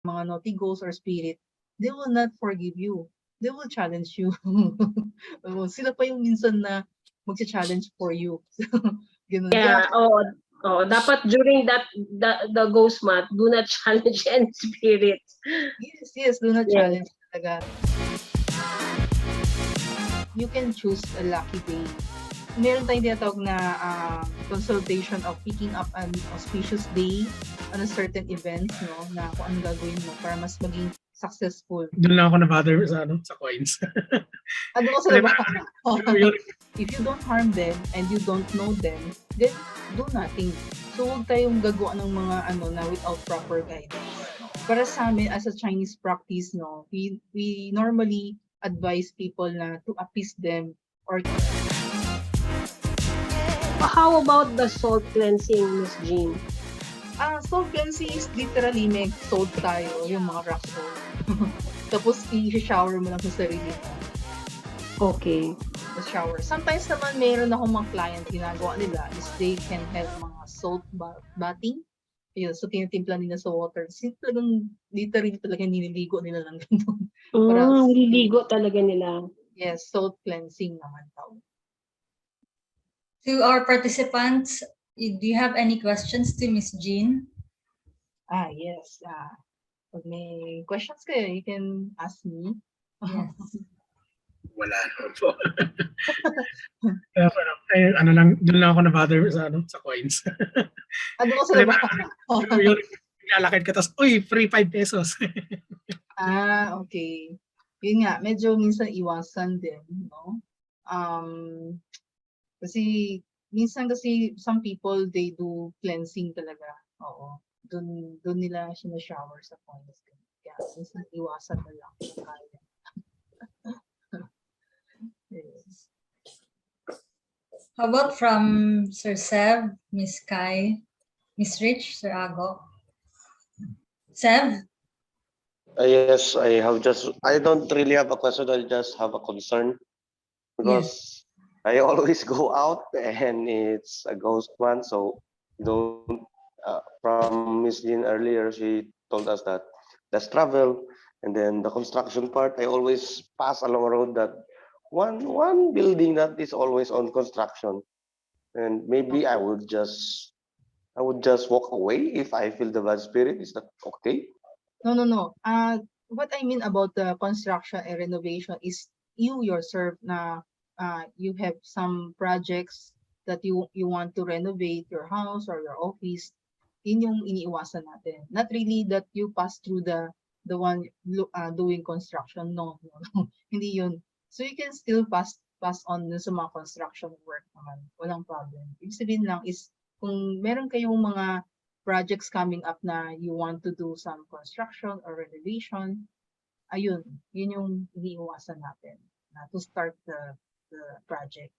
mga naughty ghosts or spirit, they will not forgive you. They will challenge you. Sila pa yung minsan na magcha-challenge for you. Ganun. Kaya, Yeah, dapat during the ghost month, do not challenge any spirits. yes, do not Yes. challenge talaga. You can choose a lucky day. Meron tayong tinatawag na consultation of picking up an auspicious day on a certain event, no, na kung anong gagawin mo para mas maging successful. Doon lang ako na-bother sa coins. Ano ko sa If you don't harm them and you don't know them, then do nothing. So, huwag tayong gagawa ng mga na without proper guidance. Para sa amin, as a Chinese practice, no, we normally advise people na to appease them or How about the salt cleansing, Miss Jean? salt cleansing is literally may salt tayo, yung mga rock salt. Tapos, i-shower mo lang sa sarili mo. Okay. The shower. Sometimes naman, mayroon akong mga client, ginagawa nila is they can have mga salt bathing. Yun, so tinitimpla nila sa water. Talagang, literally talaga nililigo nila lang ganun. Nililigo talaga nila. Yes, salt cleansing naman tawag. To our participants, do you have any questions to Miss Jean? Yes. Pag may questions kayo, you can ask me. Yes. Wala naman po. Doon lang ako na-bother sa coins. Ano ko sila ba? Yung lalakad ka, tapos, uy, free 5 pesos. Okay. Yun nga, medyo minsan iwasan din, no? Kasi minsan kasi some people they do cleansing talaga. Oo. Doon nila shower sa coins. Kaya minsan iwasan na lang kaya. Yes. How about from Sir Sev, Miss Kai, Miss Rich, Sir Ago? Sev? Yes, I don't really have a question, I just have a concern. Because I always go out and it's a ghost one, so don't, from Miss Jean earlier, she told us that let's travel, and then the construction part, I always pass along a road that one building that is always on construction. And maybe I would just walk away if I feel the bad spirit. Is that okay? No. What I mean about the construction and renovation is you yourself na you have some projects that you want to renovate your house or your office. Yun yung iniiwasan natin. Not really that you pass through the one doing construction. No. Hindi yun. So you can still pass on sa mga construction work naman. Walang problem. Ibig sabihin lang is kung meron kayong mga projects coming up na you want to do some construction or renovation, yun yung iniiwasan natin to start the project.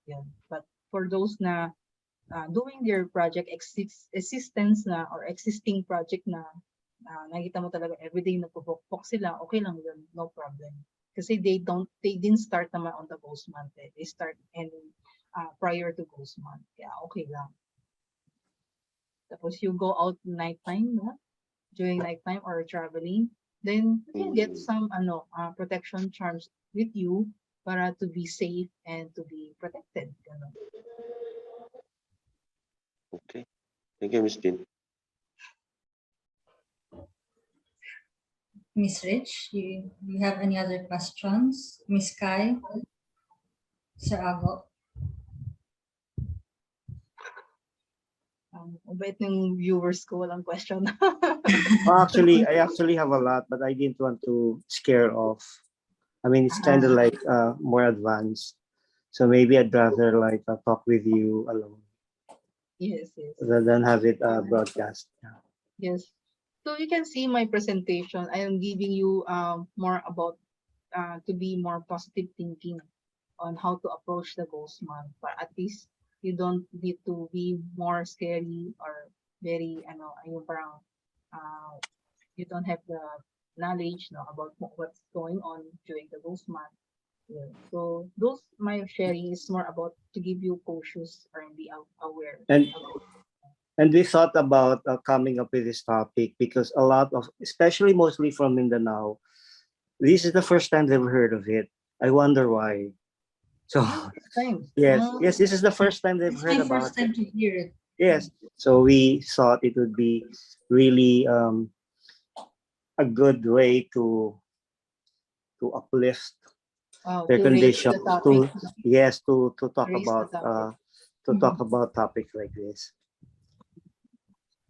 Yun. But for those na doing their project existence na or existing project na nakita mo talaga everyday nagpupukpok sila, okay lang yun, no problem. Kasi they didn't start naman on the ghost month. They start prior to ghost month. Kaya okay lang. Tapos you go out nighttime, no? During nighttime or traveling, then you can get some protection charms with you para to be safe and to be protected. Ganun. Okay. Thank you, Miss Jean. Miss Rich, you have any other questions? Miss Kai? Sir Ago? Mabait ng viewers ko, walang question. Actually, I actually have a lot, but I didn't want to scare off. I mean, it's kind of like more advanced. So maybe I'd rather like talk with you alone. Yes. Rather than have it broadcast. Yes. So you can see my presentation. I am giving you more about to be more positive thinking on how to approach the ghost month. But at least you don't need to be more scary or very ayun parang you don't have the knowledge about what's going on during the ghost month. Yeah. So those my sharing is more about to give you cautious or be aware. And And we thought about coming up with this topic because a lot of, especially mostly from Mindanao, this is the first time they've heard of it. I wonder why. So Thanks. yes, this is the first time they've It's heard my about first time it. to hear it. Yes. So we thought it would be really a good way to uplift their To raise condition the topic. to talk Raise the about topic. topics like this.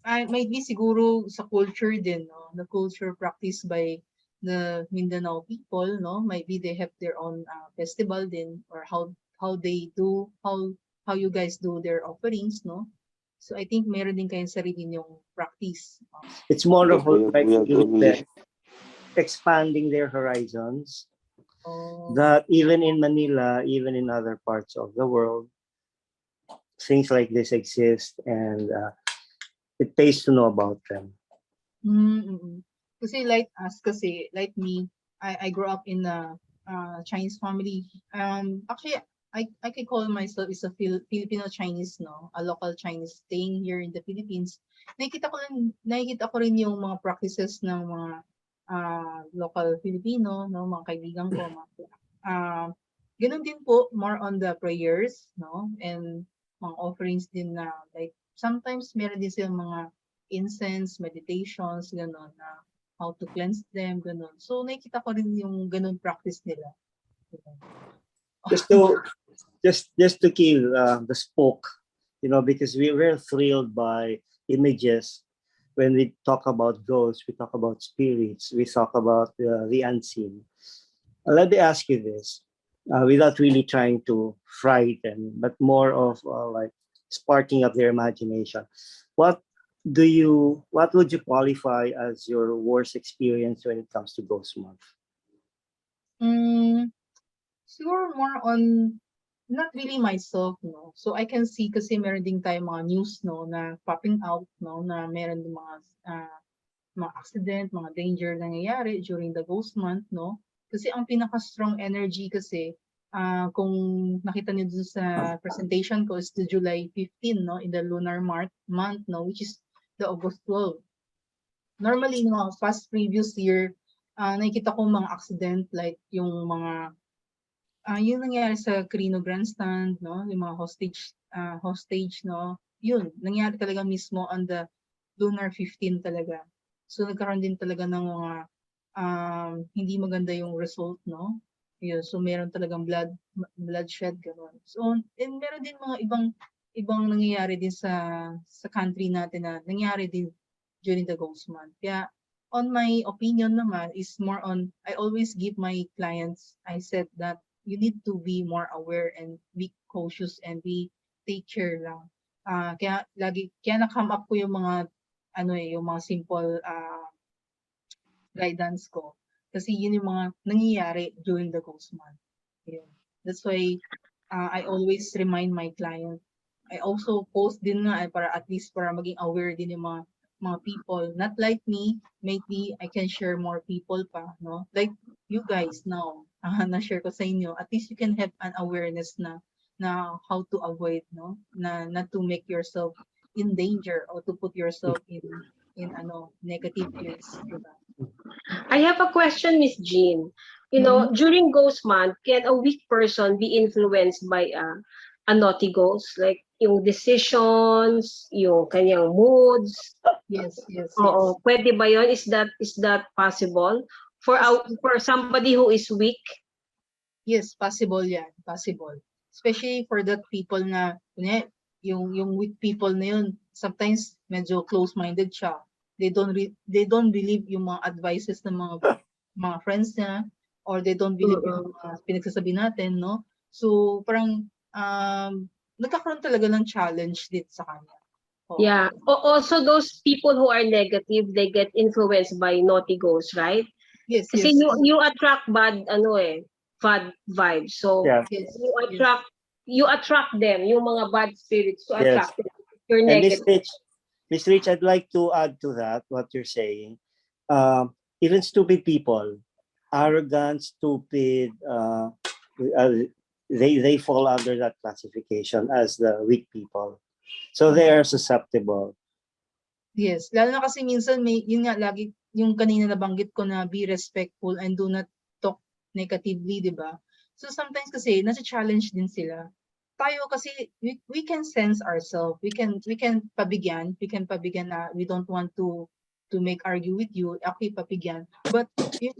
Might be siguro sa culture din, no? The culture practiced by the Mindanao people, no? Might be they have their own festival din, or how they do, how you guys do their offerings, no? So I think meron din kayong sarili yung practice. It's more of We like we you we said, expanding their horizons. Oh, That even in Manila, even in other parts of the world, things like this exist, and it pays to know about them. Kasi like us, kasi like me, I grew up in a Chinese family. Actually, I can call myself is a Filipino Chinese, no, a local Chinese staying here in the Philippines. Nakikita ko rin yung mga practices ng mga local Filipino, no, mga kaibigan ko, ganun din po, more on the prayers, no, and mga offerings din na like sometimes meron din silang mga incense, meditations, gano'n, na how to cleanse them, gano'n. So nakikita ko rin yung ganun practice nila. Just to just to kill the spoke, because we were thrilled by images. When we talk about ghosts, we talk about spirits, we talk about the unseen. Let me ask you this, without really trying to frighten, but more of like sparking up their imagination. What would you qualify as your worst experience when it comes to Ghost Month? Siguro more on, not really myself, no. So I can see kasi meron din tayong mga news, no, na popping out, no, na meron din mga accident, mga danger na nangyayari during the Ghost Month, no. Kasi ang pinaka-strong energy kasi, kung nakita niyo dun sa presentation ko, is the July 15, no, in the lunar month, no, which is the August 12. Normally, in mga past previous year, nakikita ko mga accident like yung mga yung nangyari sa Carino Grandstand, no, yung mga hostage, no, yun, nangyari talaga mismo on the lunar 15 talaga. So nagkaroon din talaga ng mga hindi maganda yung result, no. Yun, so meron talagang bloodshed, gano'n. So, and meron din mga ibang nangyayari din sa country natin na nangyari din during the Ghost Month. Kaya, on my opinion naman, is more on, I always give my clients, I said that you need to be more aware and be cautious and take care lang. Kaya na-come up ko yung mga yung mga simple guidance ko. Kasi yun yung mga nangyayari during the Ghost Month. Yun. That's why I always remind my client. I also post din nga para at least para maging aware din yung mga people. Not like me, maybe I can share more people pa, no? Like you guys now, na-share ko sa inyo. At least you can have an awareness na how to avoid, no? Na not to make yourself in danger or to put yourself in negative place, diba? I have a question, Miss Jean. During Ghost Month, can a weak person be influenced by a naughty ghost? Like yung decisions, yung kanyang moods? Yes. Oo. Pwede ba yun? Is that possible? For somebody who is weak? Yes, possible yan. Possible. Especially for that people na, yung weak people na yun, sometimes medyo close-minded siya. They don't believe yung mga advices ng mga friends niya, or they don't believe yung mga pinagsasabi natin, no? So, parang nagkakaroon talaga ng challenge dito sa kanya. Oh. Yeah. Also, those people who are negative, they get influenced by naughty ghosts, right? Yes. Kasi you attract bad vibes. So, Yeah. Yes. you attract them, yung mga bad spirits to Yes. attract them. You're And negative. Miss Rich, I'd like to add to that what you're saying. Even stupid people, arrogant, stupid, they fall under that classification as the weak people. So they are susceptible. Yes, lalo na kasi minsan may, yun nga, lagi, yung kanina nabanggit ko na be respectful and do not talk negatively, di ba? So sometimes kasi, nasa-challenge din sila. Tayo kasi, we can sense ourselves. We can pabigyan na we don't want to make argue with you. Okay, pabigyan. But yung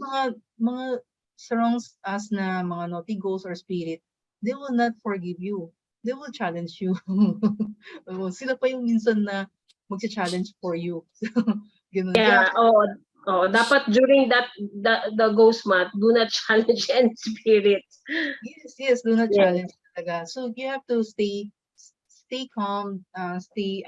mga surrounds us na mga naughty ghosts or spirit, they will not forgive you. They will challenge you. Sila pa yung minsan na magcha-challenge for you. Ganun. Yeah, dapat during the ghost month, do not challenge any spirits. Yes, do not Yes. challenge talaga. So you have to stay calm, stay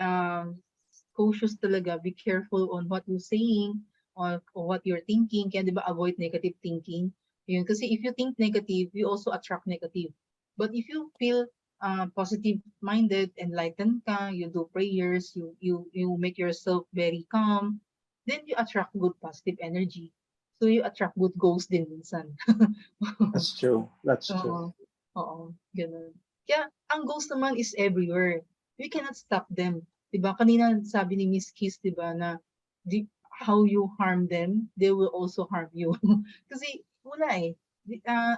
cautious talaga, be careful on what you're saying or what you're thinking. Kaya 'di ba avoid negative thinking. Yun kasi if you think negative, you also attract negative. But if you feel positive minded, enlightened ka, you do prayers, you make yourself very calm, then you attract good positive energy. So you attract good ghosts din minsan. That's true. That's Oo. true. Oo, gano'n. Kaya ang ghost naman is everywhere. We cannot stop them. 'Di ba? Kanina sabi ni Miss Kiss, 'di ba, na how you harm them, they will also harm you. Kasi wala eh.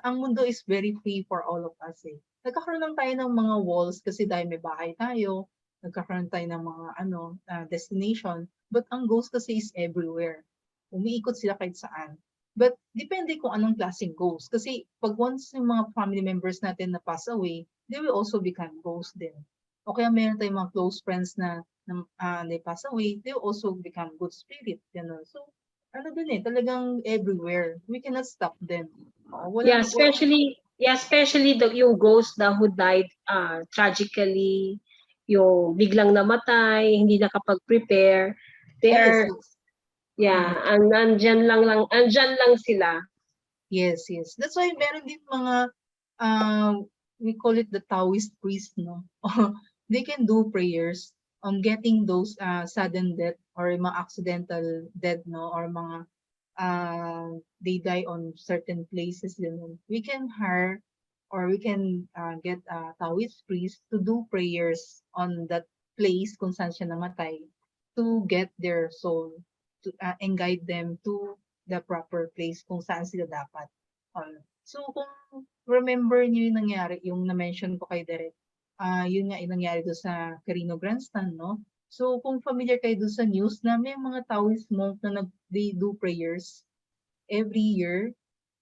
Ang mundo is very free for all of us eh. Nagkakaroon lang tayo ng mga walls kasi dahil may bahay tayo, nagkakaroon tayo ng mga destination, but ang ghost kasi is everywhere. Umiikot sila kahit saan. But depende kung anong klaseng ghost. Kasi pag once yung mga family members natin na pass away, they will also become ghosts din. O kaya meron tayong mga close friends na they pass away, they will also become good spirit. Ganun. So, ano din eh, talagang everywhere. We cannot stop them. Yeah, especially yung ghost na who died tragically, yung biglang namatay, hindi nakapag-prepare. They are, yeah, andyan lang sila. Yes. That's why meron din mga, we call it the Taoist priest, no? They can do prayers on getting those sudden death or mga accidental death, no? Or mga they die on certain places. We can hire or we can get a Taoist priest to do prayers on that place kung saan siya namatay to get their soul to and guide them to the proper place kung saan sila dapat. So kung remember niyo yung nangyari, yung na-mention ko kay Derek, yun nga yung nangyari doon sa Carino Grandstand, no? So kung familiar kayo doon sa news na may mga Taoist monk na they do prayers every year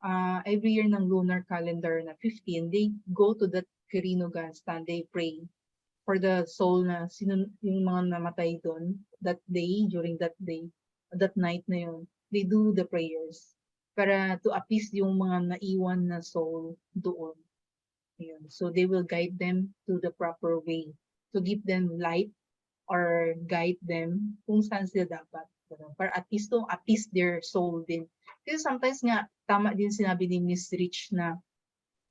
ng lunar calendar na 15, they go to that Carino Grandstand, they pray for the soul na yung mga namatay doon that day, during that day, that night na yun, they do the prayers para to appease yung mga naiwan na soul doon. Ayun. So they will guide them to the proper way, to give them light or guide them kung saan sila dapat. Para at least to appease their soul din. Kasi sometimes nga, tama din sinabi ni Miss Rich na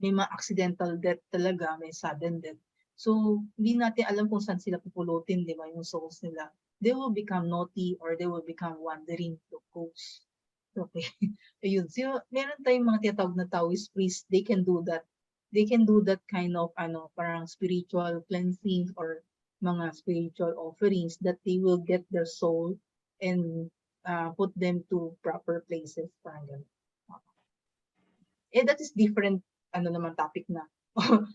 may mga accidental death talaga, may sudden death. So, hindi natin alam kung saan sila pupulutin, di ba, yung souls nila. They will become naughty or they will become wandering to ghosts. Okay. Ayun. So, meron tayong mga tinatawag na Taoist priest. They can do that. They can do that kind of, parang spiritual cleansing or mga spiritual offerings that they will get their soul and put them to proper places. Parang ganun. That is different naman topic na.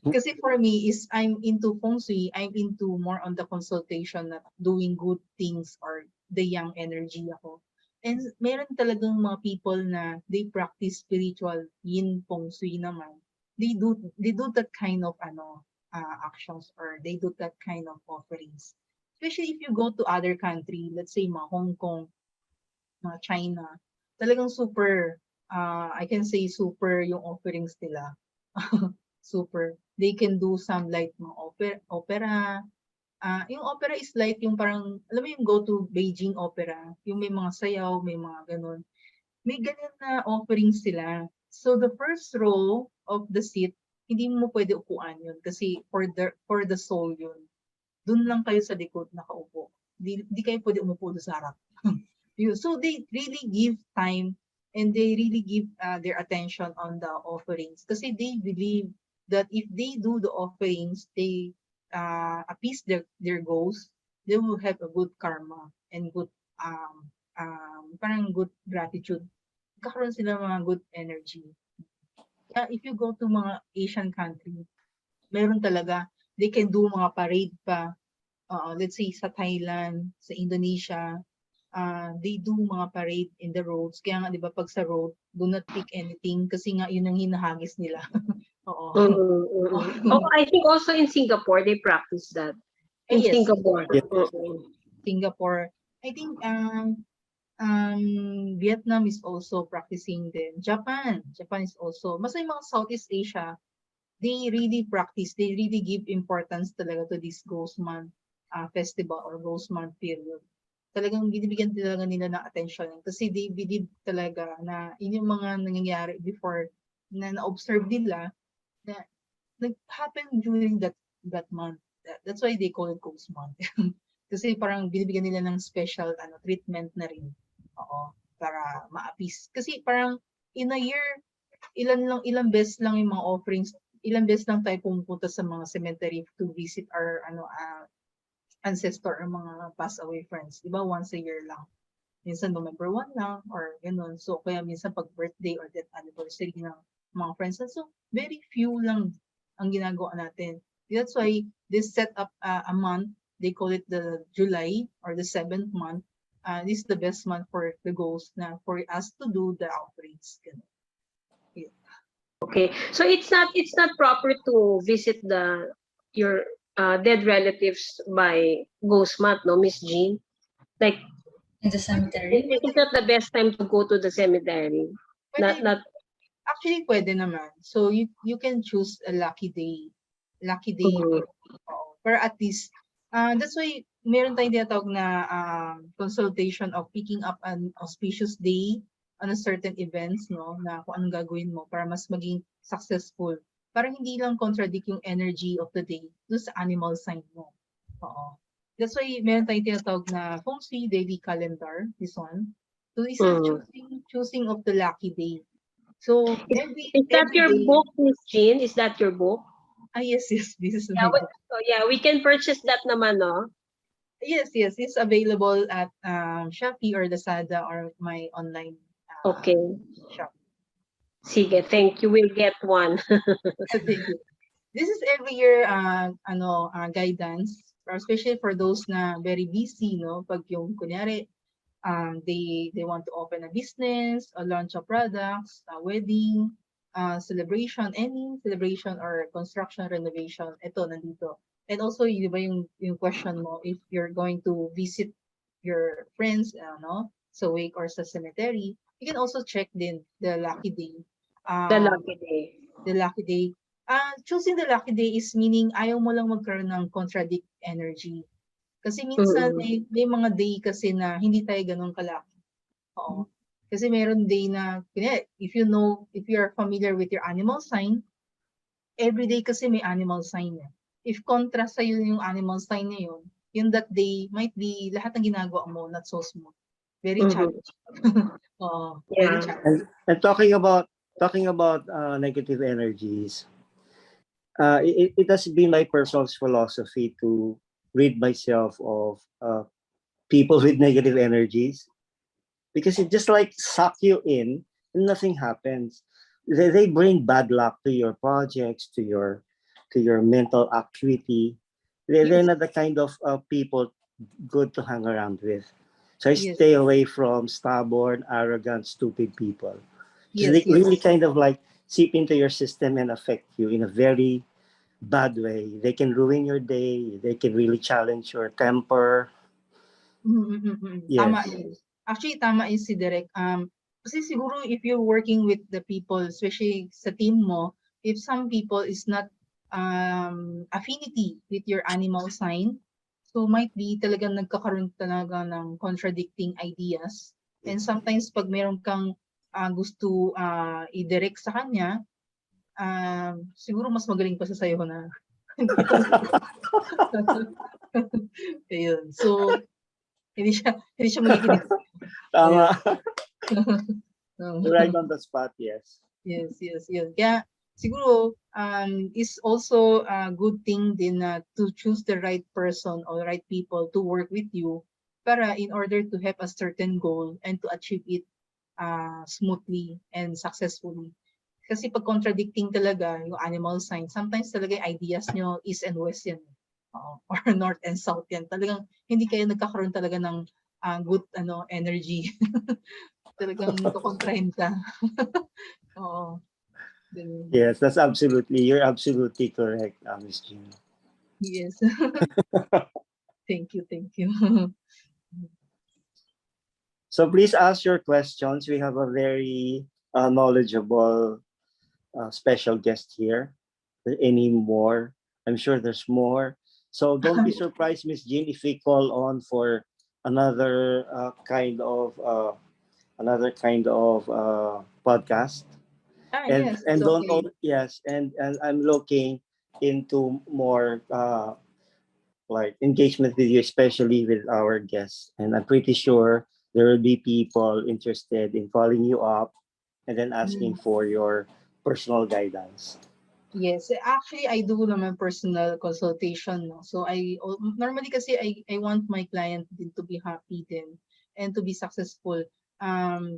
Kasi for me is I'm into Feng Shui, I'm into more on the consultation na doing good things or the yang energy ako. And meron talagang mga people na they practice spiritual yin Feng Shui naman. They do that kind of actions or they do that kind of offerings. Especially if you go to other country, let's say mga Hong Kong, mga China, talagang super I can say super yung offerings nila. Super. They can do some like mga opera. Yung opera is like yung parang, alam mo yung go to Beijing opera, yung may mga sayaw, may mga ganun. May ganyan na offerings sila. So the first row of the seat, hindi mo pwede upuan yun kasi for the soul yun. Doon lang kayo sa likod nakaupo. Di kayo pwede umupo doon sa harap. So they really give time and they really give their attention on the offerings kasi they believe that if they do the offerings, they appease their goals, they will have a good karma and good parang good gratitude. Kakaroon sila ng mga good energy. Kaya if you go to mga Asian country, meron talaga, they can do mga parade pa. Let's say sa Thailand, sa Indonesia, they do mga parade in the roads. Kaya nga, di ba, pag sa road, do not pick anything kasi nga yun ang hinahagis nila. Oo. Oh, I think also in Singapore they practice that. In Yes, Singapore. Yes. Singapore. I think Vietnam is also practicing din. Japan is also. Mas yung mga Southeast Asia, they really practice, they really give importance talaga to this Ghost Month festival or Ghost Month period. Talagang binibigyan talaga nila ng attention kasi they believe talaga na yun yung mga nangyayari before na na-observe nila na nag-happen during that month. That's why they call it Ghost Month. Kasi parang binibigyan nila ng special treatment na rin. Oo, para ma-appease. Kasi parang in a year, ilang beses lang yung mga offerings, ilang beses lang tayo pumupunta sa mga cemetery to visit our ancestor or mga pass away friends. Diba? Once a year lang. Minsan November 1 lang or ganun. So kaya minsan pag birthday or death anniversary ng mga friends. So very few lang ang ginagawa natin. That's why they set up a month. They call it the July or the 7th month. This is the best month for the ghosts na for us to do the outreach. Yeah. Okay, so it's not proper to visit your dead relatives by Ghost Month, no, Miss Jean? Like In the cemetery? it's not the best time to go to the cemetery. Not Actually, pwede naman. So you can choose a lucky day. Pero at least, that's why meron tayong tinatawag na consultation of picking up an auspicious day on a certain events, no, na kung anong gagawin mo para mas maging successful. Para hindi lang contradict yung energy of the day dun sa animal sign mo. Oo. That's why meron tayong tinatawag na Feng Shui daily calendar, this one. So this is choosing of the lucky day. So is that your day, book, Miss Jean? Is that your book? yes, this is Yeah, my book. we can purchase that naman, no? Yes, it's available at Shopee or Lazada or my online Okay. shop. Sige, thank you. We'll get one. Thank you. This is every year guidance, especially for those na very busy, no? Pag yung kunyari they want to open a business, or launch a products, a wedding, celebration, any celebration or construction renovation, ito nandito. And also, di ba yung question mo, if you're going to visit your friends, sa wake or sa cemetery, you can also check din the lucky day. The lucky day. The lucky day. Choosing the lucky day is meaning ayaw mo lang magkaroon ng contradict energy. Kasi minsan may mga day kasi na hindi tayo ganun kalaki. Oo. Kasi meron day na, if you are familiar with your animal sign, every day kasi may animal sign. If contrast sa'yo yung animal sign na yun that day might be lahat ng ginagawa mo not so smooth. Very challenging. Very challenging. And talking about negative energies, it has been my personal philosophy to rid myself of people with negative energies, because it just like suck you in and nothing happens. They bring bad luck to your projects, to your mental acuity. They're not the kind of people good to hang around with. So I stay away from stubborn, arrogant, stupid people. They really kind of like seep into your system and affect you in a very bad way. They can ruin your day. They can really challenge your temper. Yes. Tama yun. Actually, tama yun si Direk. Kasi siguro if you're working with the people, especially sa team mo, if some people is not affinity with your animal sign, so might be talagang nagkakaroon talaga ng contradicting ideas. And sometimes pag meron kang gusto i-direct sa kanya, siguro mas magaling pa sa sayo na. Ayun. So, hindi siya magiginig. Tama. Right on the spot, yes. Yes. Yun. Kaya siguro is also a good thing din na to choose the right person or right people to work with you para in order to have a certain goal and to achieve it smoothly and successfully. Kasi pag contradicting talaga yung animal sign, sometimes talaga yung ideas nyo east and west yan. Or north and south yan. Talagang hindi kayo nagkakaroon talaga ng good energy. Talagang kukontrahin ka. Oo. Ganun. Yes, you're absolutely correct, Miss Jean. Yes. Thank you, thank you. So please ask your questions. We have a very knowledgeable special guest here. Any more? I'm sure there's more. So don't be surprised, Miss Jean, if we call on for another kind of podcast. And Yes, it's don't okay. yes, and I'm looking into more like engagement with you, especially with our guests. And I'm pretty sure there will be people interested in calling you up and then asking Mm. for your personal guidance. Yes, actually I do naman personal consultation, no. So normally kasi I want my client din to be happy din and to be successful.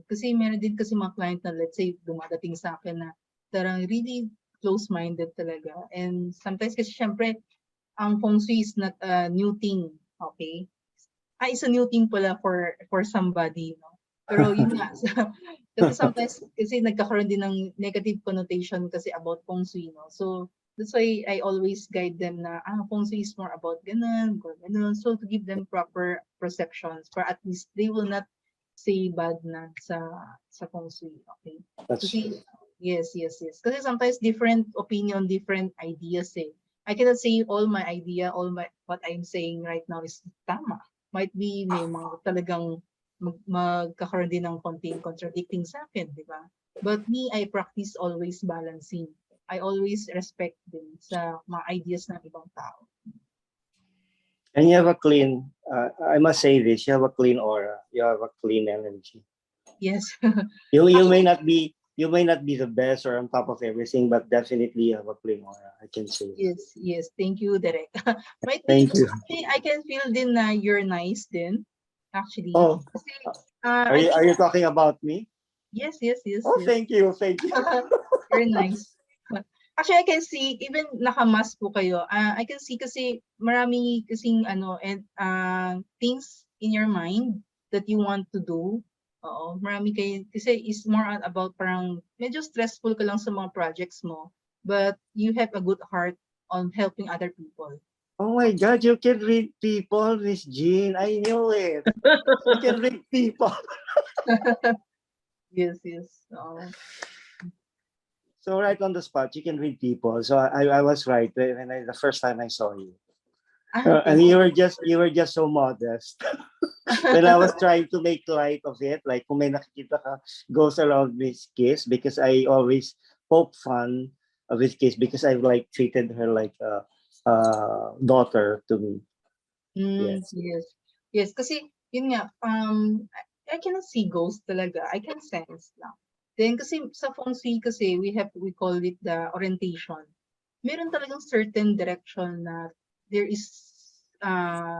Kasi meron din kasi mga client na let's say dumadating sa akin na tarang really close-minded talaga. And sometimes kasi syempre ang Feng Shui is not a new thing, okay? It's a new thing pala for somebody, no? Pero yun nga, kasi sometimes kasi nagkakaroon din ng negative connotation kasi about Feng Shui, no? So that's why I always guide them na Feng Shui is more about ganun, ganun. So to give them proper perceptions for at least they will not say bad na sa Feng Shui, okay? That's Kasi true. yes, yes, yes. Kasi sometimes different opinion, different ideas eh. I cannot say all my idea, what I'm saying right now is tama. Might be may mga talagang magkakaroon din ng konting contradicting sa akin, di ba? But me, I practice always balancing. I always respect din sa mga ideas ng ibang tao. And you have a clean, I must say this, you have a clean aura. You have a clean energy. Yes. You Actually, you may not be the best or on top of everything, but definitely you have a clean aura. I can say that. yes, yes. Thank you, Derek. Might be, Thank you. actually, I can feel din na you're nice din. Actually. Oh, Kasi, are I you think, talking about me? yes, yes, yes, Oh, yes. thank you, thank you. You're nice. Actually, I can see, even naka-mask po kayo, I can see kasi marami kasing and things in your mind that you want to do. Oo, marami kayo, kasi is more on about parang medyo stressful ka lang sa mga projects mo, but you have a good heart on helping other people. Oh my God, you can read people, Miss Jean. I knew it. You can read people. Yes, yes. Oo. So right on the spot, you can read people. So I was right when the first time I saw you. And Thank you were just so modest. When I was trying to make light of it, like kung may nakikita ka, goes around this case because I always poke fun of this case because I like treated her like a daughter to me. Yes. Yes. Yes, kasi yun nga, I cannot see ghosts talaga. I can sense lang. Then kasi sa Feng Shui kasi we call it the orientation. Meron talagang certain direction na there is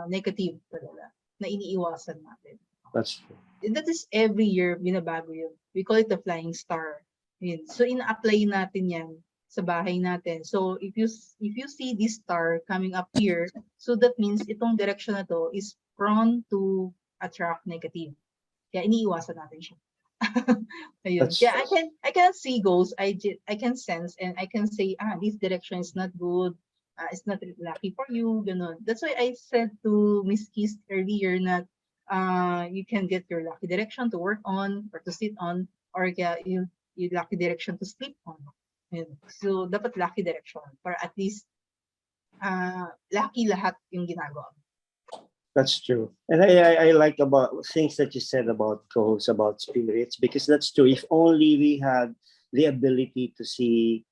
negative talaga na iniiwasan natin. That's true. That is every year binabago yun. We call it the flying star. Yun. So ina-apply natin yan sa bahay natin. So if you see this star coming up here, so that means itong direction na to is prone to attract negative. Kaya iniiwasan natin siya. Ayun. That's Kaya I can see ghosts. I can sense and I can say this direction is not good. It's not lucky for you. Ganun. That's why I said to Miss Kiss earlier na you can get your lucky direction to work on or to sit on or kaya yung lucky direction to sleep on. Ayun. So dapat lucky direction para at least lucky lahat yung ginagawa. That's true. And I like about things that you said about ghosts, about spirits, because that's true. If only we had the ability to see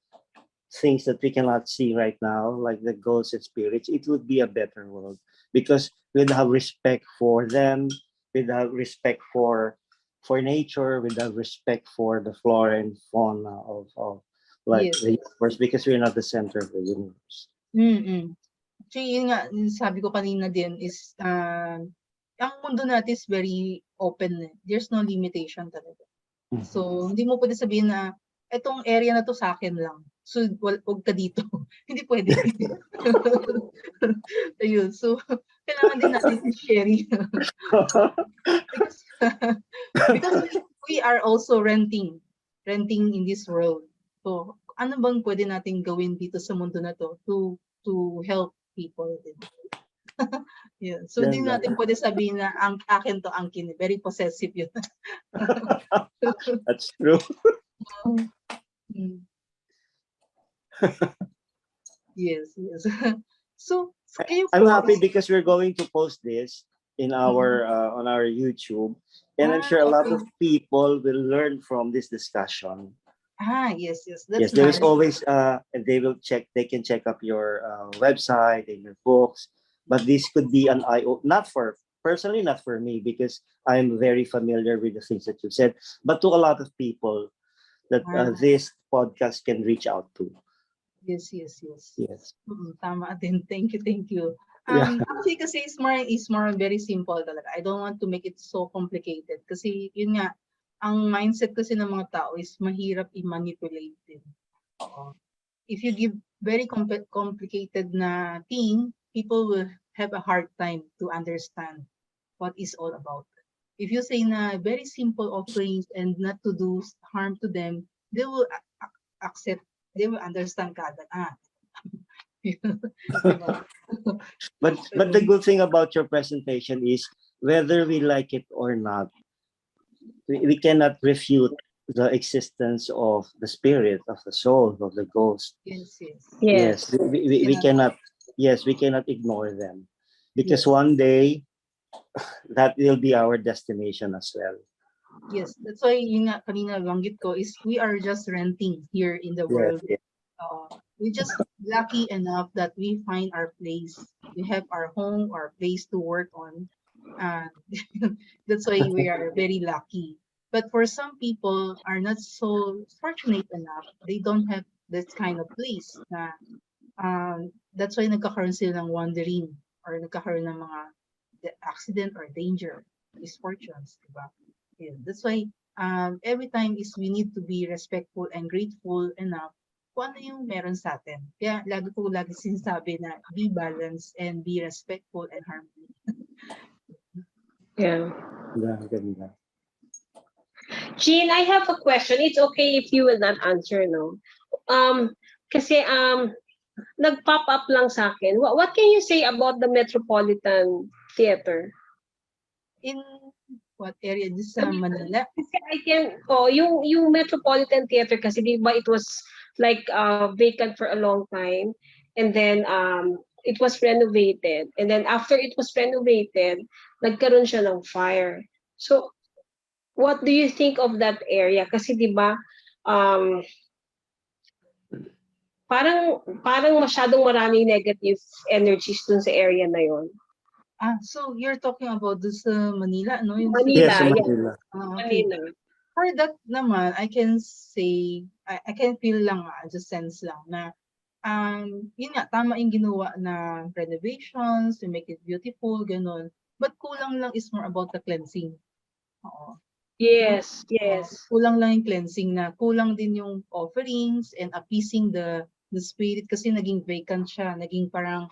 things that we cannot see right now, like the ghosts and spirits, it would be a better world. Because we'd have respect for them, we'd have respect for nature, we'd have respect for the flora and fauna like Yes. the universe, because we're not the center of the universe. Mm. Actually, yun nga, yung sabi ko kanina din is, ang mundo natin is very open. There's no limitation talaga. Mhm. So, hindi mo pwede sabihin na, etong area na to sa akin lang. So, huwag ka dito. Hindi pwede. Ayun. So, kailangan din natin i-sharing. because, because we are also renting in this world. So, ano bang pwede natin gawin dito sa mundo na to to help people din. Yeah. So, hindi Ganda. natin pwede sabihin na ang akin to angkin. Very possessive yun. That's true. Mm. Yes. So, kayo I'm po happy is- because we're going to post this in our on our YouTube, and I'm sure a lot of people will learn from this discussion. Yes. Yes, That's there nice. is always and they can check up your website and your books, but this could be an not for personally, not for me, because I'm very familiar with the things that you said, but to a lot of people that this podcast can reach out to. Yes. Yes. Tama din. Thank you. Yeah. Actually, kasi is more very simple talaga. I don't want to make it so complicated. Kasi yun nga, ang mindset kasi ng mga tao is mahirap i-manipulate din. Oo. If you give very complicated na thing, people will have a hard time to understand what is all about. If you say na very simple offerings and not to do harm to them, they will accept, they will understand kaagad. Diba? But the good thing about your presentation is whether we like it or not, we cannot refute the existence of the spirit, of the soul, of the ghost. Yes. We cannot. Yes, we cannot ignore them, because Yes. one day that will be our destination as well. Yes, that's why yun nga kanina banggit ko is we are just renting here in the world. Yes. We're just lucky enough that we find our place. We have our home, our place to work on. That's why we are very lucky. But for some people are not so fortunate enough. They don't have this kind of place. That's why nagkakaroon sila ng wandering or nagkakaroon ng mga accident or danger, misfortunes, diba? Yeah, that's why every time is we need to be respectful and grateful enough kung ano yung meron sa atin. Kaya lagi sinasabi na be balanced and be respectful and harmony. Yeah. Ganda. Jean, I have a question. It's okay if you will not answer, no? Kasi nag-pop up lang sa akin. What can you say about the Metropolitan Theater? In what area? This sa Manila? Kasi yung Metropolitan Theater kasi di ba it was like vacant for a long time, and then it was renovated, and then after it was renovated, nagkaroon siya ng fire. So what do you think of that area? Kasi di ba parang masyadong maraming negative energies dun sa area na yon. So you're talking about this Manila, no? Yung Manila, Yes, Manila. okay. Manila. For that naman, I can say, I can feel lang, just sense lang na, yun nga, tama yung ginawa na renovations to make it beautiful, ganun. But kulang lang is more about the cleansing. Oo. Yes. Kulang lang yung cleansing na, kulang din yung offerings and appeasing the spirit kasi naging vacant siya, naging parang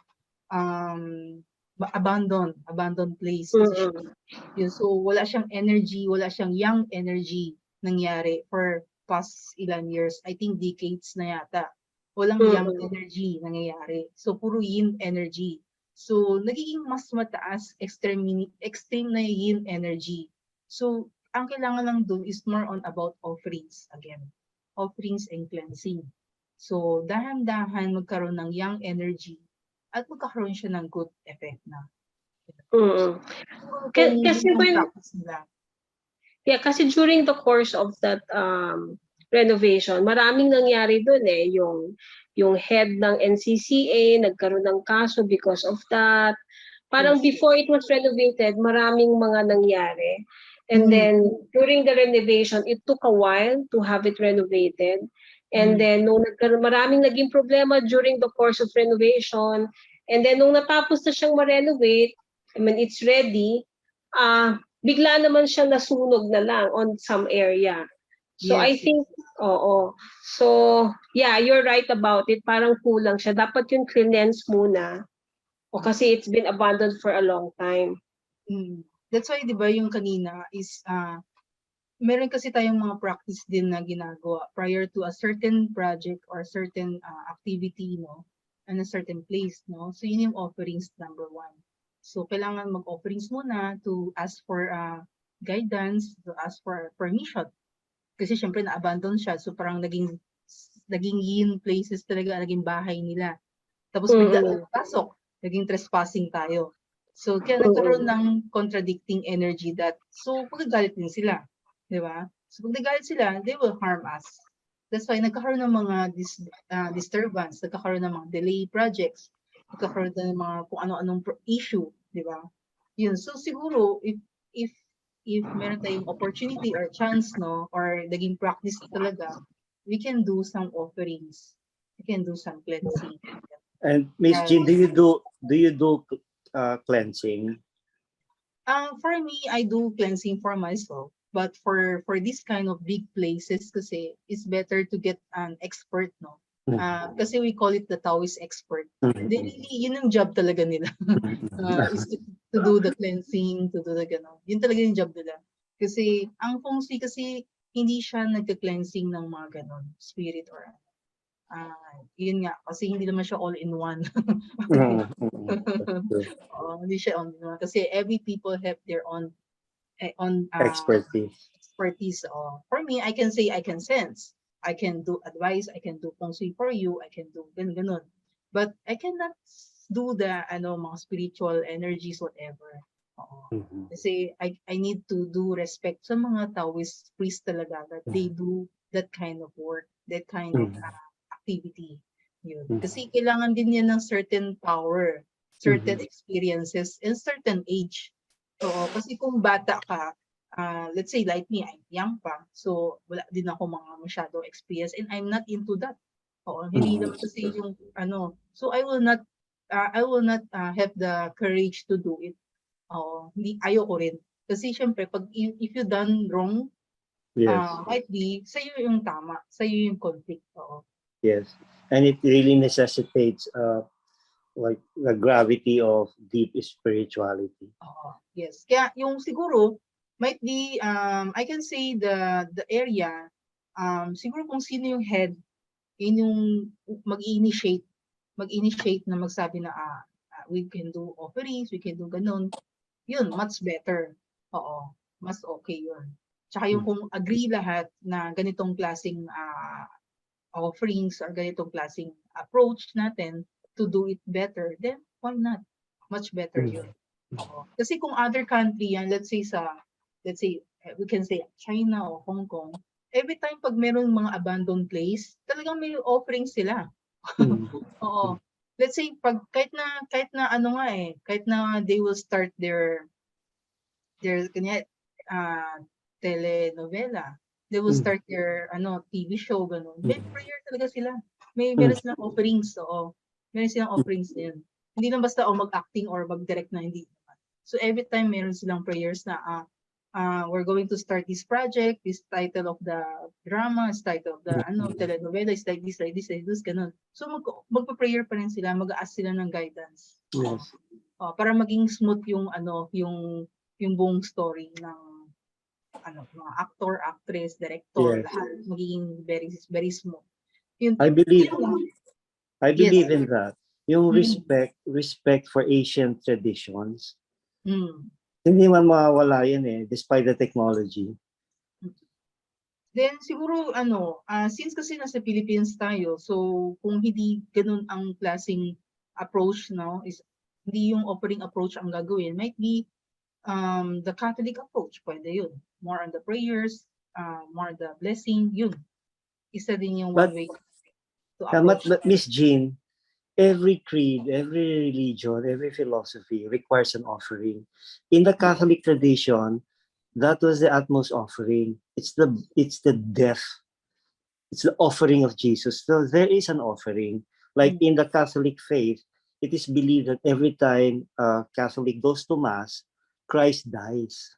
abandoned place. So wala siyang energy, wala siyang young energy nangyari for past ilan years. I think decades na yata. Walang young energy nangyayari. So puro yin energy. So nagiging mas mataas, extreme na yin energy. So ang kailangan lang doon is more on about offerings again. Offerings and cleansing. So dahan-dahan magkaroon ng young energy at magkakaroon siya ng good effect na. Kasi during the course of that renovation, maraming nangyari doon eh. Yung head ng NCCA nagkaroon ng kaso because of that. Parang before it was renovated, maraming mga nangyari. And then during the renovation, it took a while to have it renovated. And then nung maraming naging problema during the course of renovation. And then nung natapos na siyang ma-renovate, I mean, it's ready, bigla naman siya nasunog na lang on some area. So I Yes, think, oo. So, yeah, you're right about it. Parang kulang siya. Dapat yung cleanse muna. O kasi it's been abandoned for a long time. That's why, di ba, yung kanina is, meron kasi tayong mga practice din na ginagawa prior to a certain project or certain activity, no, in a certain place, no. So yun yung offerings number 1. So kailangan mag-offerings muna to ask for guidance, to ask for permission. Kasi syempre na-abandon siya, so parang naging yin places talaga, naging bahay nila. Tapos bigla pasok, naging trespassing tayo. So kaya nagkaroon ng contradicting energy that, so magagalit din sila. Di ba? So pag nagalit sila, they will harm us. That's why nagkakaroon ng mga disturbance, nagkakaroon ng mga delay projects, nagkakaroon ng mga kung ano-anong issue, di ba? Yun. So siguro, if meron tayong opportunity or chance, no, or naging practice talaga, we can do some offerings. We can do some cleansing. And Miss Jean, do you do cleansing? For me, I do cleansing for myself. But for this kind of big places kasi, it's better to get an expert, no? Kasi we call it the Taoist expert. They really, yun yung job talaga nila. Is to do the cleansing, to do the gano'n. Yun talaga yung job nila. Kasi, ang Feng Shui kasi, hindi siya nagka-cleansing ng mga gano'n, spirit or yun nga, kasi hindi naman siya all-in-one. Hindi siya all-in-one. Kasi every people have their own expertise. For me, I can say I can sense. I can do advice. I can do Feng Shui for you. I can do ganun. But I cannot do the mga spiritual energies, whatever. Kasi I need to do respect sa mga Taoist priests talaga that they do that kind of work, that kind of activity. Yun. Kasi kailangan din yan ng certain power, certain experiences, and certain age. Oo, kasi kung bata ka, let's say like me, I'm young pa, so wala din ako mga masyadong experience and I'm not into that. Oo, hindi naman kasi yung so I will not have the courage to do it. Oo, ayoko rin. Kasi syempre, if you done wrong, might be sa'yo yung tama, sa'yo yung conflict. Oo. Yes, and it really necessitates like the gravity of deep spirituality. Yes. Kaya yung siguro might be I can say the area siguro kung sino yung head, yun yung mag-initiate na magsabi na we can do offerings, we can do ganun. Yun, much better. Oo, mas okay yun. Tsaka yung kung agree lahat na ganitong klaseng offerings or ganitong klaseng approach natin to do it better, then why not? Much better yun. Kasi kung other country yan, let's say we can say China o Hong Kong, every time pag merong mga abandoned place, talagang may offering sila. Oo. Let's say pag kahit na they will start their telenovela. They will start their TV show ganun. May prayer talaga sila. Meron silang offerings, oo. Meron silang offerings din. Hindi lang basta mag-acting or mag-direct na, hindi. So every time meron silang prayers na we're going to start this project, this title of the drama, this title of the telenovela is like this, ganun. So magpa-prayer pa rin sila, mag-ask sila ng guidance. Yes. Para maging smooth yung yung buong story ng mga actor, actress, director, lahat magiging very very smooth. I believe in that. Yung respect for ancient traditions. Hindi man mawawala yan despite the technology. Then siguro since kasi nasa Philippines tayo, so kung hindi ganun ang klaseng approach, no, is hindi yung offering approach ang gagawin, might be the Catholic approach, pwede yun. More on the prayers, more the blessing, yun. Isa din yung one way to approach. But Miss Jean, every creed, every religion, every philosophy requires an offering. In the Catholic tradition, That was the utmost offering. It's the death. It's the offering of Jesus. So there is an offering. Like in the Catholic faith, it is believed that every time a Catholic goes to Mass, Christ dies.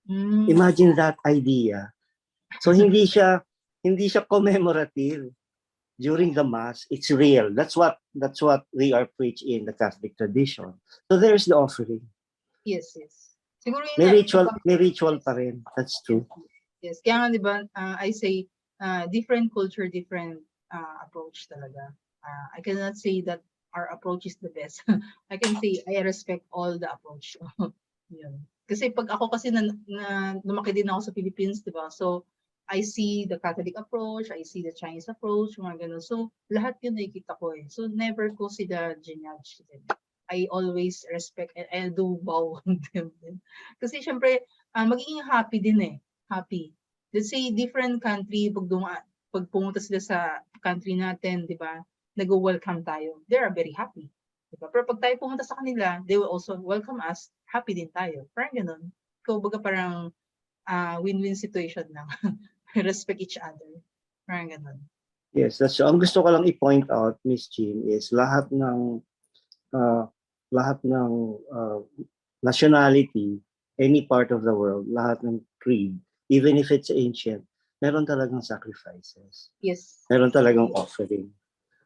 Imagine that idea. So hindi siya commemorative during the Mass. It's real. That's what we are preached in the Catholic tradition. So there's the offering. Yes, yes. Siguro yun May nga, ritual pa rin. That's true. Yes, kaya nga 'di ba, I say different culture, different approach talaga. I cannot say that our approach is the best. I can say I respect all the approach. Yun. Kasi pag ako kasi na lumaki din ako sa Philippines, 'di ba? So I see the Catholic approach, I see the Chinese approach, mga ganun. So lahat yun nakikita ko eh. So never ko sila ginudge din. I always respect and I do bow on them din. Kasi syempre, magiging happy din eh. Happy. Let's say different country, pag pumunta sila sa country natin, di ba, nag-welcome tayo. They are very happy. Di ba? Pero pag tayo pumunta sa kanila, they will also welcome us, happy din tayo. Parang ganun. Kumbaga parang win-win situation lang. Respect each other. Parang ganun. Yes, that's ang gusto ko lang i-point out, Miss Jean, is lahat ng nationality, any part of the world, lahat ng creed, even if it's ancient, meron talagang sacrifices. Yes. Meron talagang offering.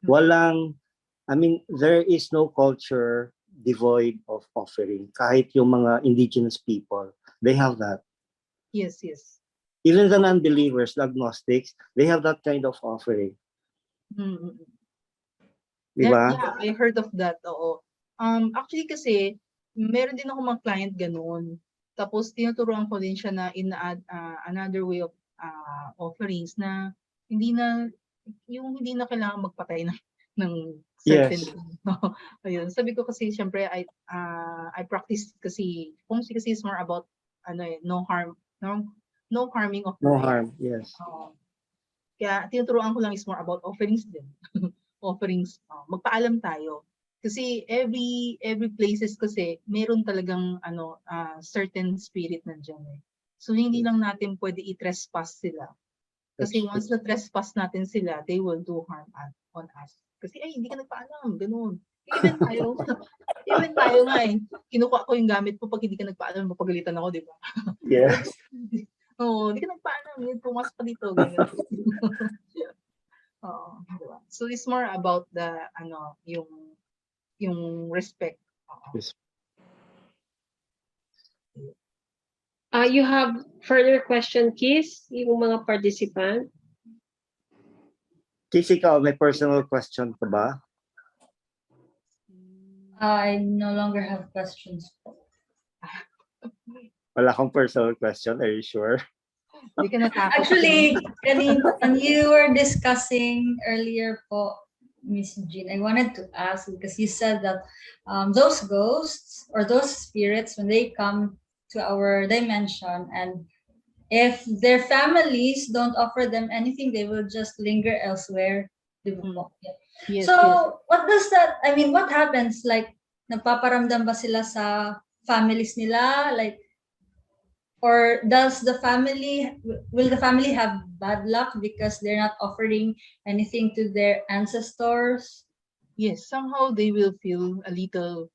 There is no culture devoid of offering. Kahit yung mga indigenous people, they have that. Yes, yes. Even the non-believers, the agnostics, they have that kind of offering. Di ba? Yeah, I heard of that. Oo. Actually kasi, meron din ako mga client ganun. Tapos tinuturuan ko din siya na another way of offerings na hindi na kailangan magpatay ng certain. Yes. Ayun. Sabi ko kasi syempre I practice kasi Feng Shui kasi is more about no harming of No life. harm, yes. Kaya tinuturuan ko lang is more about offerings din. Offerings, magpaalam tayo. Kasi every places kasi meron talagang certain spirit nandiyan eh. So hindi lang natin pwede i-trespass sila. Kasi once na trespass natin sila, they will do harm on us. Kasi hindi ka nagpaalam, ganoon. Even tayo nga eh, kinukuha ko yung gamit mo pag hindi ka nagpaalam, mapagalitan ako, di ba? Yes. Oo, hindi ka nagpaalam, pumasok pa dito, ganyan. Oo, diba? So it's more about the yung respect. Yes. You have further question, Kiss, yung mga participant? Kiss, ikaw, may personal question ka ba? I no longer have questions. Wala akong personal question, are you sure? Hindi ka natakot. Actually, when you were discussing earlier po, Miss Jean, I wanted to ask because you said that those ghosts or those spirits, when they come to our dimension, and if their families don't offer them anything, they will just linger elsewhere. Yes, So, yes. what does that, what happens? Like, nagpaparamdam ba sila sa families nila? Like, or will the family have bad luck because they're not offering anything to their ancestors? Yes, somehow they will feel a little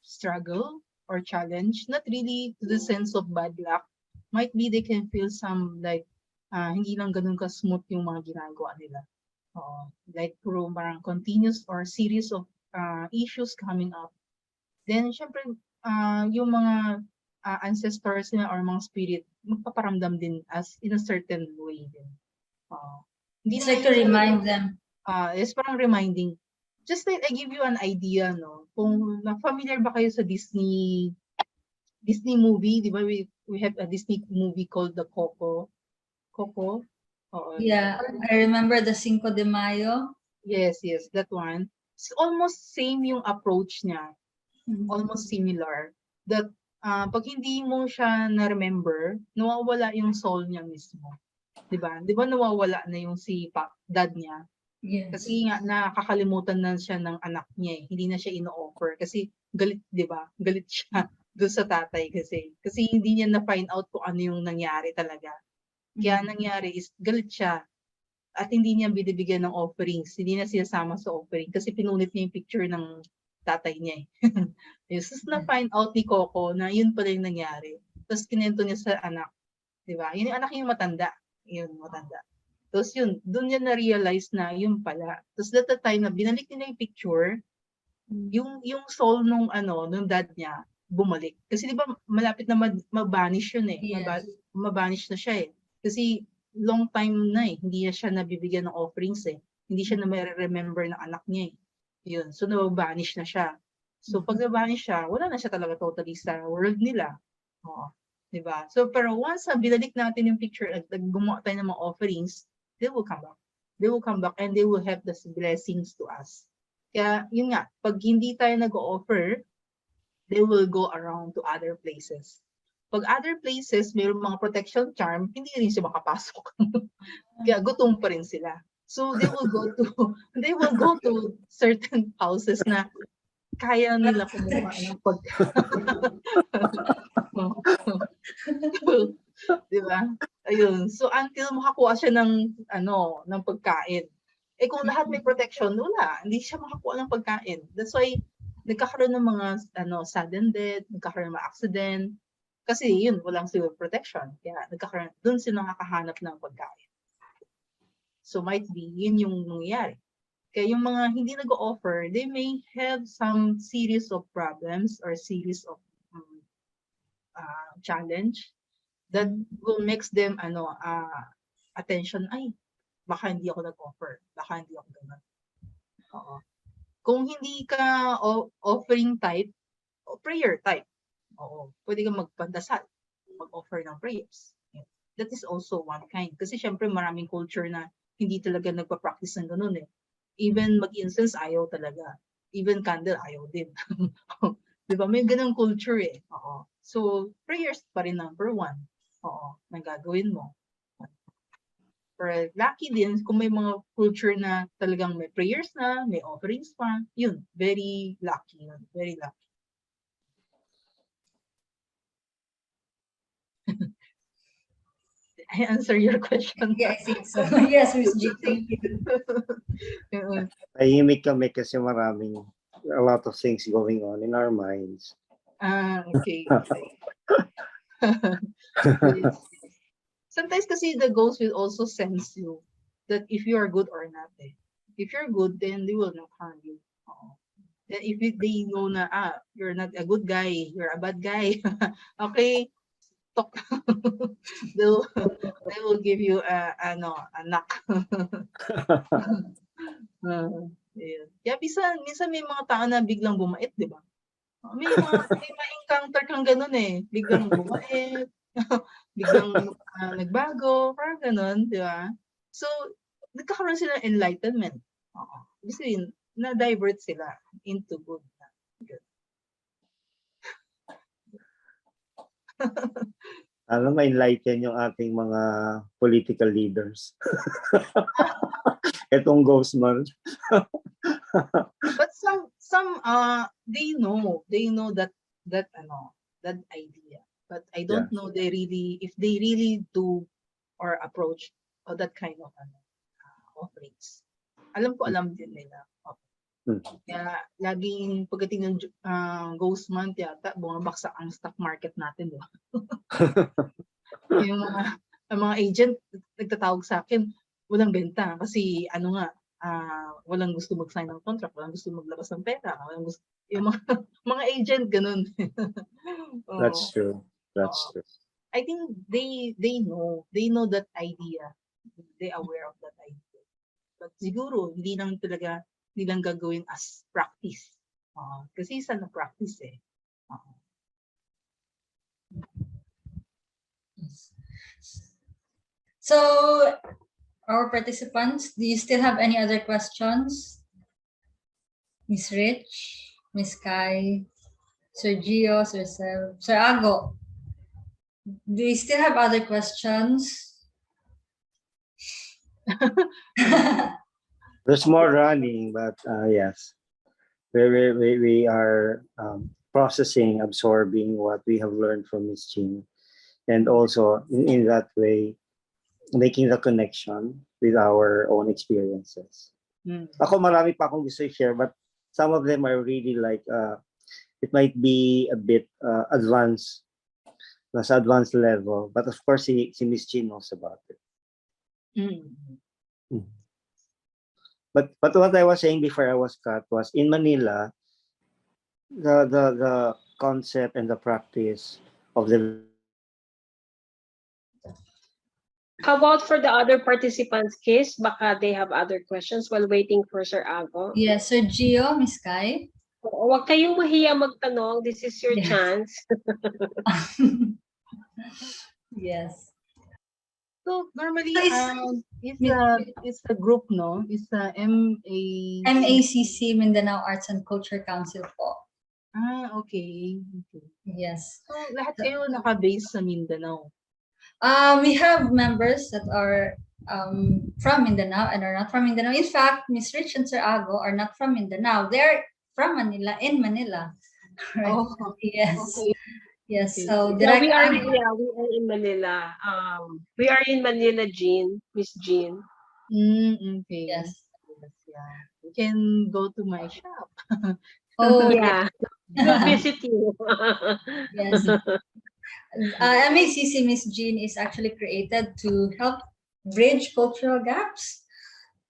struggle or challenge. Not really to the sense of bad luck. Might be they can feel some like hindi lang ganun ka-smooth yung mga ginagawa nila. Like puro parang continuous or series of issues coming up. Then syempre yung mga ancestors nila or mga spirit magpaparamdam din as in a certain way din. It's like to remind them. It's parang reminding. Just like I give you an idea, no? Kung familiar ba kayo sa Disney movie, di ba? We have a Disney movie called The Coco. Coco? Yeah, I remember the Cinco de Mayo. Yes, that one. It's almost same yung approach niya. Almost similar. That pag hindi mo siya na-remember, nawawala yung soul niya mismo. Di ba? Di ba nawawala na yung dad niya? Yes. Kasi nga nakakalimutan na siya ng anak niya eh. Hindi na siya ino-offer kasi galit, 'di ba? Galit siya. doon sa tatay kasi. Kasi hindi niya na-find out kung ano yung nangyari talaga. Kaya nangyari is galit siya at hindi niya binibigyan ng offerings. Hindi na sinasama sa offering kasi pinunit niya yung picture ng tatay niya eh. Yes, tapos na-find out ni Coco na yun pala yung nangyari. Tapos kinento niya sa anak. Diba? Yun yung anak yung matanda. Yun, matanda. Tapos yun, doon niya na-realize na yun pala. Tapos that the time na binalik niya yung picture, yung soul nung nung dad niya, bumalik. Kasi di ba malapit na mabanish yun eh. Yes. Mabanish na siya eh. Kasi long time na eh. Hindi na siya nabibigyan ng offerings eh. Hindi siya na remember ng anak niya eh. Yun. So nababanish na siya. So pag nabanish siya, wala na siya talaga totally sa world nila. Oo. Diba? So pero once binalik natin yung picture at gumawa tayo ng mga offerings, they will come back. They will come back and they will have the blessings to us. Kaya yun nga, pag hindi tayo nag-offer, they will go around to other places. Pag other places, mayroong mga protection charm, hindi rin siya makapasok. Kaya gutom pa rin sila. So they will go to certain houses na kaya nila kumuha ng Di ba? Ayun. So until makakuha siya ng pagkain. Eh kung lahat may protection, wala. Hindi siya makakuha ng pagkain. That's why nagkakaroon ng mga sudden death, nagkakaroon ng mga accident. Kasi yun, walang civil protection. Kaya nagkakaroon, doon sila nakakahanap ng pagkain. So might be, yun yung nangyayari. Kaya yung mga hindi nag-offer, they may have some series of problems or series of challenge that will makes them attention, ay, baka hindi ako nag-offer, baka hindi ako ganun. Oo. Kung hindi ka offering type, o prayer type, oo, pwede kang magpandasal, mag-offer ng prayers. That is also one kind. Kasi syempre maraming culture na hindi talaga nagpa-practice ng ganun eh. Even mag-incense, ayaw talaga. Even candle, ayaw din. Di ba? May ganung culture eh. Oo. So, prayers pa rin number one. Oo, na gagawin mo. Pero lucky din kung may mga culture na talagang may prayers na, may offerings pa. Yun, very lucky yun. Very lucky. I answer your question. Yeah, I think so. Yes, Ms. G, thank you. Tahimik kami kasi maraming a lot of things going on in our minds. Okay. Sometimes kasi the ghost will also sense you that if you are good or not. Eh. If you're good, then they will not harm you. Then if they know na you're not a good guy, you're a bad guy, okay, talk. they will give you a knock. Kaya minsan may mga tao na biglang bumait, di ba? May ma-encounter kang ganun eh. Biglang bumait, biglang nagbago, parang ganun, di ba? So, nagkakaroon sila ng enlightenment. Kasi na-divert sila into good. Alam, ma-enlighten yung ating mga political leaders. Itong ghost month. But some they know that idea. But I don't know if they really do or approach that kind of offerings. Alam din nila. Kaya laging pagdating ng ghost month yata, bumabaksak ang stock market natin. Diba? Yung mga agent nagtatawag sa akin, walang benta kasi walang gusto mag-sign ng contract, walang gusto maglabas ng pera, walang gusto, yung mga agent ganun. That's true. That's true. I think they know that idea. They aware of that idea. But siguro hindi lang gagawin as practice. Kasi isa na practice eh. So, our participants, do you still have any other questions? Miss Rich, Miss Kai, Sir Gio, Sir Sel, Sir Ago, do you still have other questions? There's more running, but yes, we are processing, absorbing what we have learned from Miss Jean, and also in that way making the connection with our own experiences. Mm. Ako marami pa akong gusto i-share, but some of them are really like it might be a bit advanced, nasa advanced level, but of course si Miss Jean knows about it. Mm. But what I was saying before I was cut was in Manila, the concept and the practice of the How about for the other participants' case? Baka they have other questions while waiting for Sir Ago. Yes, Sir Gio, Miss Kai. Huwag kayong mahiya magtanong. This is your Yes. chance. Yes. So normally, So it's a group, no? It's a MACC, Mindanao Arts and Culture Council po. Okay. Yes. So lahat kayo naka-base sa Mindanao. We have members that are from Mindanao and are not from Mindanao. In fact, Miss Rich and Sir Ago are not from Mindanao. They're from Manila, in Manila. Right. Oh, Yes. okay. Yes. Okay. So Yeah, direct we are in Manila. We are in Manila, Jean, Miss Jean. Okay. Yes. Yeah. You can go to my shop. Oh, Yeah, we'll visit you. yes. MACC Miss Jean is actually created to help bridge cultural gaps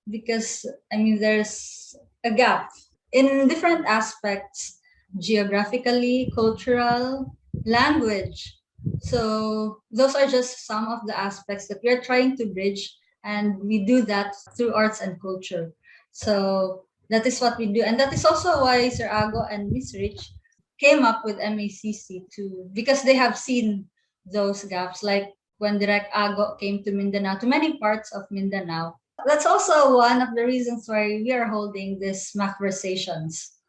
because I mean there's a gap in different aspects, geographically, cultural, language. So those are just some of the aspects that we are trying to bridge, and we do that through arts and culture. So that is what we do, and that is also why Sir Ago and Miss Rich came up with MACC too, because they have seen those gaps, like when Direct Ago came to Mindanao, to many parts of Mindanao. That's also one of the reasons why we are holding this MACCVERSATIONs.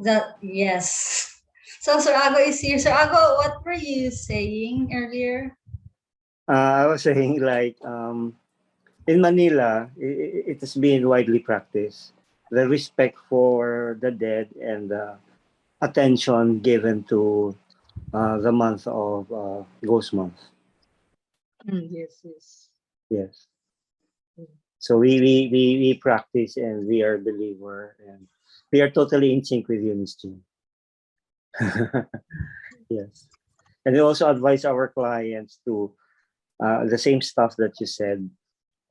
That yes. So Sir Ago is here. Sir Ago, what were you saying earlier? I was saying like in Manila, it has been widely practiced. The respect for the dead and the attention given to the month of Ghost Month. Yes. Yes. So we practice and we are believer and we are totally in sync with you, Miss Jean. Yes. And we also advise our clients to the same stuff that you said,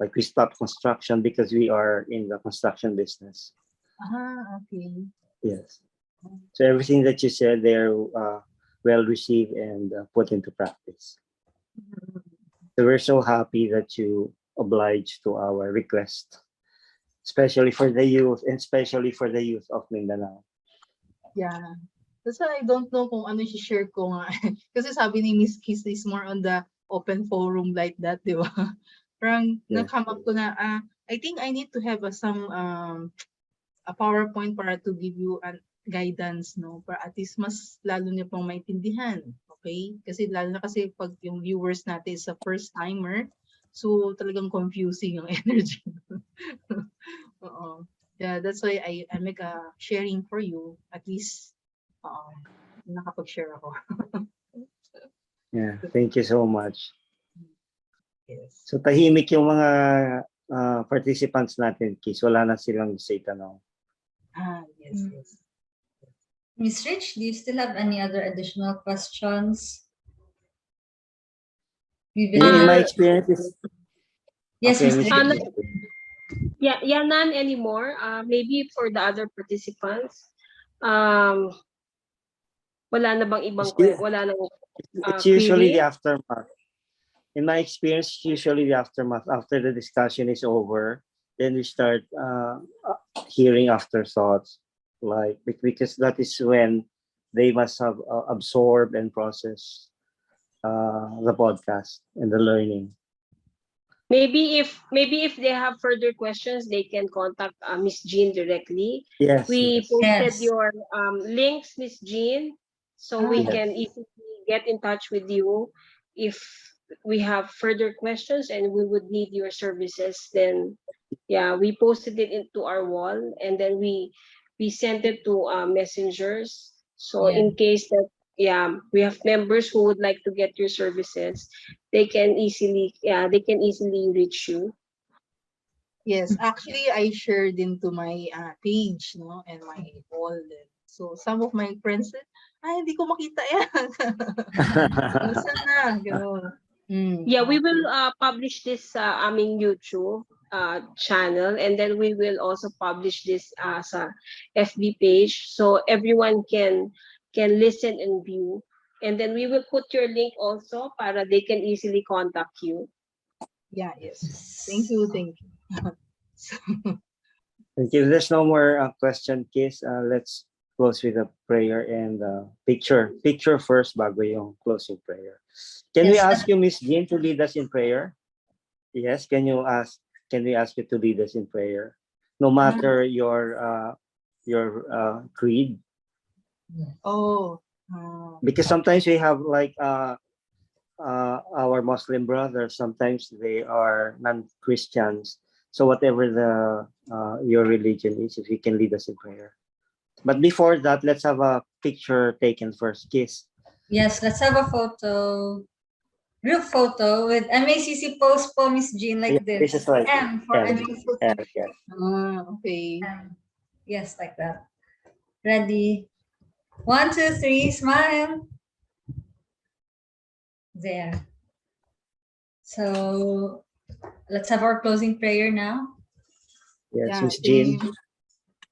like we stop construction because we are in the construction business. Okay. Yes. So everything that you said, they're well received and put into practice. So we're so happy that you obliged to our request, especially for the youth and especially for the youth of Mindanao. Yeah. That's why I don't know kung ano share ko nga. Kasi sabi ni Miss Kiss is more on the open forum like that, di ba? Parang Yeah. na-come up ko na, I think I need to have some a PowerPoint para to give you a guidance, no? Para at least mas lalo niyo pong maintindihan. Okay? Kasi lalo na kasi pag yung viewers natin is a first timer, so talagang confusing yung energy. Oo. Yeah, that's why I make a sharing for you. At least nakapag-share ako. Yeah, thank you so much. Yes. So tahimik yung mga participants natin, Kiss. Wala na silang say tanong. Yes. Miss Rich, do you still have any other additional questions? In my experience, yes, okay, Miss Miss Rich. Rich. Yeah, none anymore. Maybe for the other participants. Wala na bang ibang wala na It's usually query? the aftermath. In my experience, usually the aftermath. After the discussion is over, then we start hearing afterthoughts, like because that is when they must have absorbed and processed the podcast and the learning. Maybe if they have further questions, they can contact Miss Jean directly. Yes. We Yes. posted Yes. your links, Miss Jean, so we yes. can easily get in touch with you if we have further questions and we would need your services. Then, yeah, we posted it into our wall and then we sent it to messengers So Yeah. in case that we have members who would like to get your services, they can easily reach you. Yes, actually, I shared into my page, no, and my wall. So some of my friends said, "Ay, hindi ko makita yan." Saan na? Gano'n. Yeah, we will Okay. publish this sa aming YouTube channel, and then we will also publish this sa FB page, so everyone can listen and view. And then we will put your link also para they can easily contact you. Yeah, yes. Thank you, thank you. So, Thank you. There's no more question, Kiss. Let's close with a prayer and picture. Picture first bago yung closing prayer. Can we Yes. ask you, Miss Jean, to lead us in prayer? Yes, can we ask you to lead us in prayer? No matter your creed. oh, Because sometimes we have like our Muslim brothers, sometimes they are non-Christians. So whatever your religion is, if you can lead us in prayer. But before that, let's have a picture taken first. Kiss. Yes, let's have a photo. Group photo with MACC pose po, Miss Jean, like Yeah, this. this is like M for M. MACC. Yes. okay. Yes, like that. Ready? 1, 2, 3, smile. There. So let's have our closing prayer now. Yes, Yeah, Miss Jean.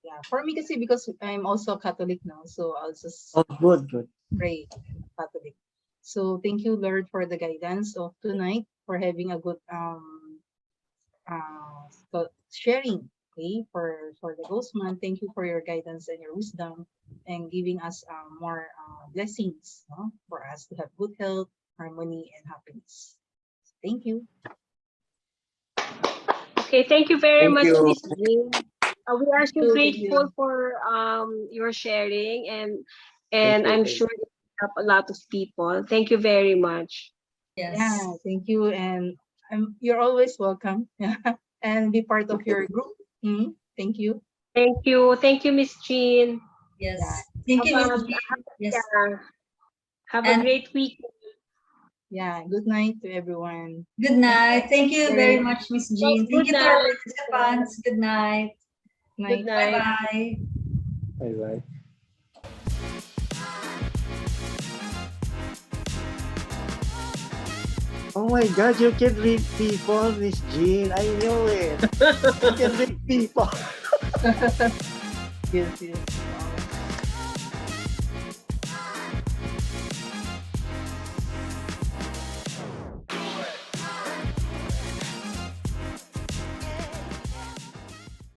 yeah. For me kasi because I'm also Catholic now, so I'll just Oh, good. pray Catholic. So thank you, Lord, for the guidance of tonight, for having a good sharing, okay, for the ghost month. Thank you for your guidance and your wisdom and giving us more blessings, no, for us to have good health, harmony, and happiness. Thank you. Okay, thank you very Thank much, you. Miss Jean. We are so Thank you. grateful for your sharing, and Thank you. I'm sure it will help a lot of people. Thank you very much. Yes. Yeah, thank you, and you're always welcome. And be part of your group. Thank you. Thank you, Miss Jean. Yes. Yeah. Thank you, Miss Have a- Jean. Yes. Have And- a great week. Yeah. Good night to everyone. Good night. Thank you very Good much, Miss Jean. Good Thank you to our night. participants. Good night. Good night. Bye-bye. Bye-bye. Oh my God, you can read people, Miss Jean. I knew it. You can read people. Yes, yes.